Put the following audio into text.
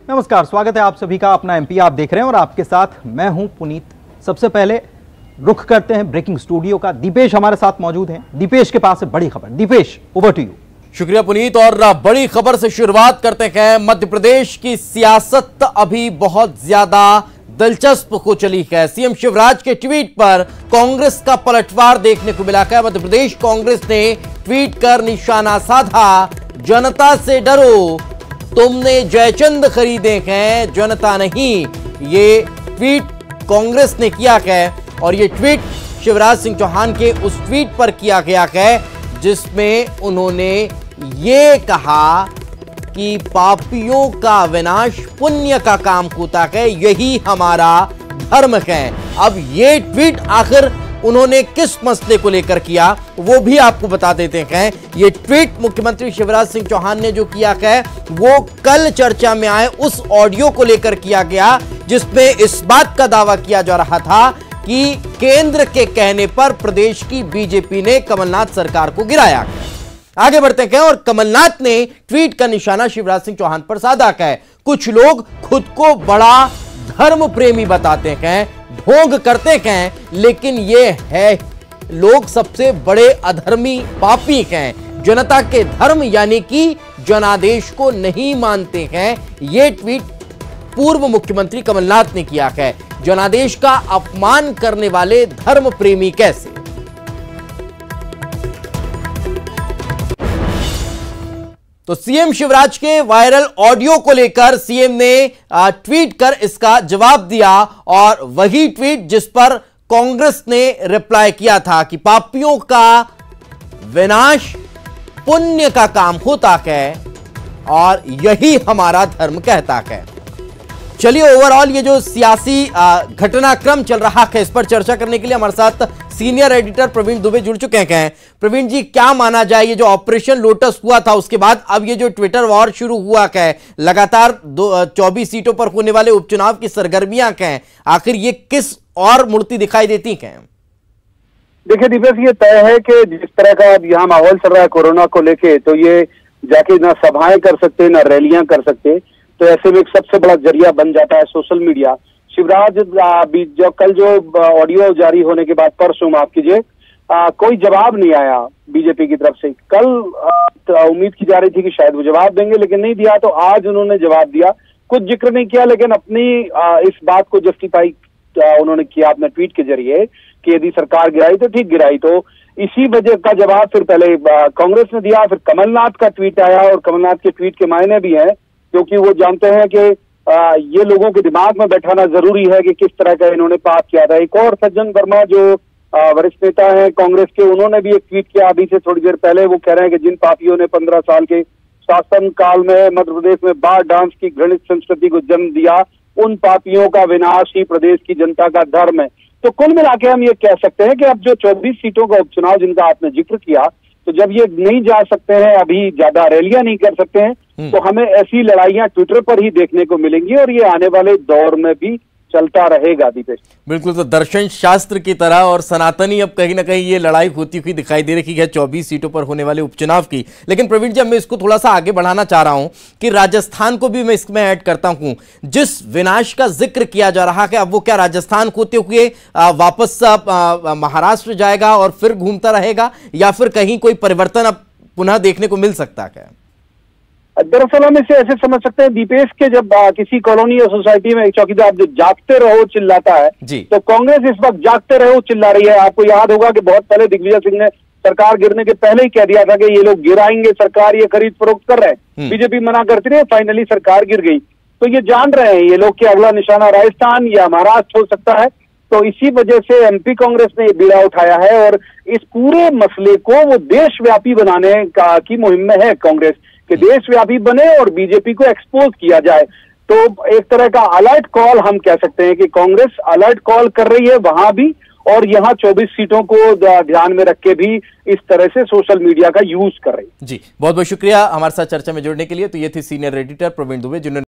नमस्कार, स्वागत है आप सभी का अपना एमपी आप देख रहे हैं और आपके साथ मैं हूं पुनीत। सबसे पहले रुख करते हैं ब्रेकिंग स्टूडियो का। दीपेश हमारे साथ मौजूद हैं। दीपेश के पास है बड़ी खबर। Deepesh, over to you. शुक्रिया पुनीत। और बड़ी खबर से शुरुआत करते हैं। मध्य प्रदेश की सियासत अभी बहुत ज्यादा दिलचस्प हो चली है। सीएम शिवराज के ट्वीट पर कांग्रेस का पलटवार देखने को मिला है। मध्य प्रदेश कांग्रेस ने ट्वीट कर निशाना साधा, जनता से डरो, तुमने जयचंद खरीदे हैं, जनता नहीं। ये ट्वीट कांग्रेस ने किया है और ये ट्वीट शिवराज सिंह चौहान के उस ट्वीट पर किया गया है जिसमें उन्होंने ये कहा कि पापियों का विनाश पुण्य का काम होता है, यही हमारा धर्म है। अब ये ट्वीट आखिर उन्होंने किस मसले को लेकर किया वो भी आपको बता देते हैं। ये ट्वीट मुख्यमंत्री शिवराज सिंह चौहान ने जो किया है वो कल चर्चा में आए उस ऑडियो को लेकर किया गया जिसमें इस बात का दावा किया जा रहा था कि केंद्र के कहने पर प्रदेश की बीजेपी ने कमलनाथ सरकार को गिराया। आगे बढ़ते हैं और कमलनाथ ने ट्वीट का निशाना शिवराज सिंह चौहान पर साधा है। कुछ लोग खुद को बड़ा धर्म प्रेमी बताते हैं, ढोंग करते हैं, लेकिन ये है लोग सबसे बड़े अधर्मी पापी हैं। जनता के धर्म यानी कि जनादेश को नहीं मानते हैं। ये ट्वीट पूर्व मुख्यमंत्री कमलनाथ ने किया है। जनादेश का अपमान करने वाले धर्म प्रेमी कैसे? तो सीएम शिवराज के वायरल ऑडियो को लेकर सीएम ने ट्वीट कर इसका जवाब दिया और वही ट्वीट जिस पर कांग्रेस ने रिप्लाई किया था कि पापियों का विनाश पुण्य का काम होता है और यही हमारा धर्म कहता है। चलिए, ओवरऑल ये जो सियासी घटनाक्रम चल रहा है इस पर चर्चा करने के लिए हमारे साथ सीनियर एडिटर प्रवीण दुबे जुड़ चुके हैं। प्रवीण जी, क्या माना जाए, ये जो ऑपरेशन लोटस हुआ था उसके बाद अब ये जो ट्विटर वॉर शुरू हुआ है, लगातार 24 सीटों पर होने वाले उपचुनाव की सरगर्मियां हैं, आखिर ये किस और मूर्ति दिखाई देती हैं? देखिए दीपेश, ये तय है कि जिस तरह का अब यहाँ माहौल चल रहा है कोरोना को लेके, तो ये जाके ना सभाएं कर सकते ना रैलियां कर सकते, तो ऐसे में एक सबसे बड़ा जरिया बन जाता है सोशल मीडिया। शिवराज जो कल जो ऑडियो जारी होने के बाद, परसों माफ कीजिए, कोई जवाब नहीं आया बीजेपी की तरफ से। कल उम्मीद की जा रही थी कि शायद वो जवाब देंगे, लेकिन नहीं दिया। तो आज उन्होंने जवाब दिया, कुछ जिक्र नहीं किया, लेकिन अपनी इस बात को जस्टिफाई उन्होंने किया अपने ट्वीट के जरिए कि यदि सरकार गिराई तो ठीक गिराई। तो इसी वजह का जवाब फिर पहले कांग्रेस ने दिया, फिर कमलनाथ का ट्वीट आया और कमलनाथ के ट्वीट के मायने भी हैं क्योंकि वो जानते हैं कि ये लोगों के दिमाग में बैठाना जरूरी है कि किस तरह का इन्होंने पाप किया था। एक और सज्जन वर्मा जो वरिष्ठ नेता हैं कांग्रेस के, उन्होंने भी एक ट्वीट किया अभी से थोड़ी देर पहले। वो कह रहे हैं कि जिन पापियों ने 15 साल के शासन काल में मध्य प्रदेश में बार डांस की घृणित संस्कृति को जन्म दिया, उन पापियों का विनाश ही प्रदेश की जनता का धर्म है। तो कुल मिला के हम ये कह सकते हैं कि अब जो 24 सीटों का उपचुनाव जिनका आपने जिक्र किया, तो जब ये नहीं जा सकते हैं, अभी ज्यादा रैलियां नहीं कर सकते हैं, तो हमें ऐसी लड़ाइयां ट्विटर पर ही देखने को मिलेंगी और ये आने वाले दौर में भी चलता रहेगा। दीपेश, बिल्कुल, तो दर्शन शास्त्र की तरह और सनातनी अब कहीं ना कहीं ये लड़ाई होती हुई दिखाई दे रही है 24 सीटों पर होने वाले उपचुनाव की। लेकिन प्रवीण जी, अब मैं इसको थोड़ा सा आगे बढ़ाना चाह रहा हूं कि राजस्थान को भी मैं इसमें ऐड करता हूं। जिस विनाश का जिक्र किया जा रहा है, अब वो क्या राजस्थान होते हुए वापस महाराष्ट्र जाएगा और फिर घूमता रहेगा, या फिर कहीं कोई परिवर्तन अब पुनः देखने को मिल सकता है? दरअसल हम इसे ऐसे समझ सकते हैं दीपेश के, जब किसी कॉलोनी या सोसाइटी में एक चौकीदार जो जागते रहो चिल्लाता है, तो कांग्रेस इस वक्त जागते रहो चिल्ला रही है। आपको याद होगा कि बहुत पहले दिग्विजय सिंह ने सरकार गिरने के पहले ही कह दिया था कि ये लोग गिराएंगे सरकार, ये खरीद फरोख्त कर रहे हैं। बीजेपी मना करती रही, फाइनली सरकार गिर गई। तो ये जान रहे हैं ये लोग कि अगला निशाना राजस्थान या महाराष्ट्र हो सकता है। तो इसी वजह से एमपी कांग्रेस ने ये बीड़ा उठाया है और इस पूरे मसले को वो देशव्यापी बनाने की मुहिम में है कांग्रेस, कि देशव्यापी बने और बीजेपी को एक्सपोज किया जाए। तो एक तरह का अलर्ट कॉल हम कह सकते हैं कि कांग्रेस अलर्ट कॉल कर रही है वहां भी, और यहाँ 24 सीटों को ध्यान में रख के भी इस तरह से सोशल मीडिया का यूज कर रही है। जी, बहुत बहुत शुक्रिया हमारे साथ चर्चा में जुड़ने के लिए। तो ये थे सीनियर एडिटर प्रवीण दुबे जिन्होंने